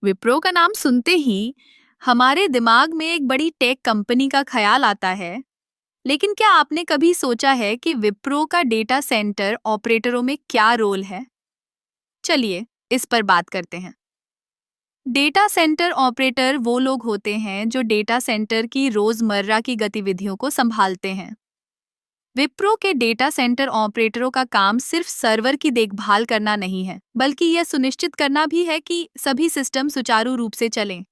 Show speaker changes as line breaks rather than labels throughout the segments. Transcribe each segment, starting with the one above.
विप्रो का नाम सुनते ही हमारे दिमाग में एक बड़ी टेक कंपनी का ख्याल आता है। लेकिन क्या आपने कभी सोचा है कि विप्रो का डेटा सेंटर ऑपरेटरों में क्या रोल है? चलिए इस पर बात करते हैं। डेटा सेंटर ऑपरेटर वो लोग होते हैं जो डेटा सेंटर की रोजमर्रा की गतिविधियों को संभालते हैं। विप्रो के डेटा सेंटर ऑपरेटरों का काम सिर्फ सर्वर की देखभाल करना नहीं है, बल्कि यह सुनिश्चित करना भी है कि सभी सिस्टम सुचारू रूप से चलें।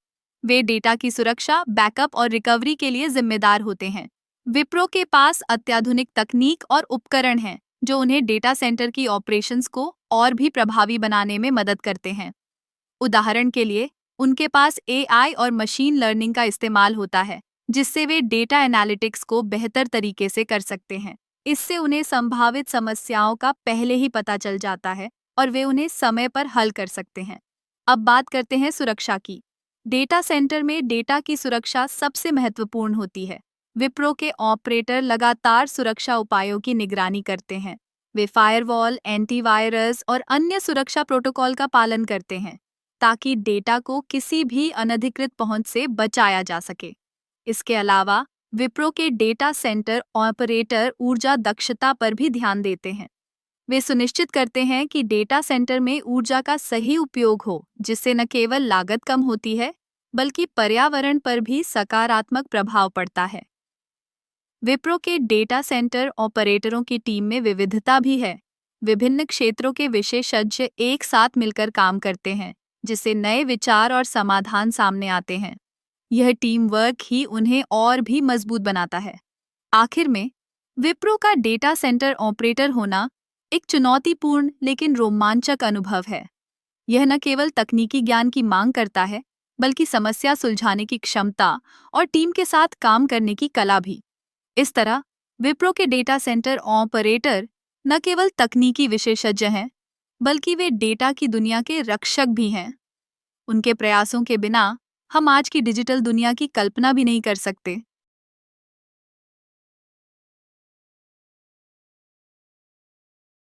वे डेटा की सुरक्षा, बैकअप और रिकवरी के लिए जिम्मेदार होते हैं। विप्रो के पास अत्याधुनिक तकनीक और उपकरण हैं, जो उन्हें डेटा सेंटर की ऑपरेशंस को और भी प्रभावी बनाने में मदद करते हैं। उदाहरण के लिए, उनके पास एआई और मशीन लर्निंग का इस्तेमाल होता है, जिससे वे डेटा एनालिटिक्स को बेहतर तरीके से कर सकते हैं। इससे उन्हें संभावित समस्याओं का पहले ही पता चल जाता है और वे उन्हें समय पर हल कर सकते हैं। अब बात करते हैं सुरक्षा की। डेटा सेंटर में डेटा की सुरक्षा सबसे महत्वपूर्ण होती है। विप्रो के ऑपरेटर लगातार सुरक्षा उपायों की निगरानी करते हैं। वे फायरवॉल, एंटीवायरस और अन्य सुरक्षा प्रोटोकॉल का पालन करते हैं, ताकि डेटा को किसी भी अनधिकृत पहुंच से बचाया जा सके। इसके अलावा विप्रो के डेटा सेंटर ऑपरेटर ऊर्जा दक्षता पर भी ध्यान देते हैं। वे सुनिश्चित करते हैं कि डेटा सेंटर में ऊर्जा का सही उपयोग हो, जिससे न केवल लागत कम होती है, बल्कि पर्यावरण पर भी सकारात्मक प्रभाव पड़ता है। विप्रो के डेटा सेंटर ऑपरेटरों की टीम में विविधता भी है। विभिन्न क्षेत्रों के विशेषज्ञ एक साथ मिलकर काम करते हैं, जिससे नए विचार और समाधान सामने आते हैं। यह टीम वर्क ही उन्हें और भी मजबूत बनाता है। आखिर में, विप्रो का डेटा सेंटर ऑपरेटर होना एक चुनौतीपूर्ण लेकिन रोमांचक अनुभव है। यह न केवल तकनीकी ज्ञान की मांग करता है, बल्कि समस्या सुलझाने की क्षमता और टीम के साथ काम करने की कला भी। इस तरह विप्रो के डेटा सेंटर ऑपरेटर न केवल तकनीकी विशेषज्ञ हैं, बल्कि वे डेटा की दुनिया के रक्षक भी हैं। उनके प्रयासों के बिना हम आज की डिजिटल दुनिया की कल्पना भी नहीं कर सकते।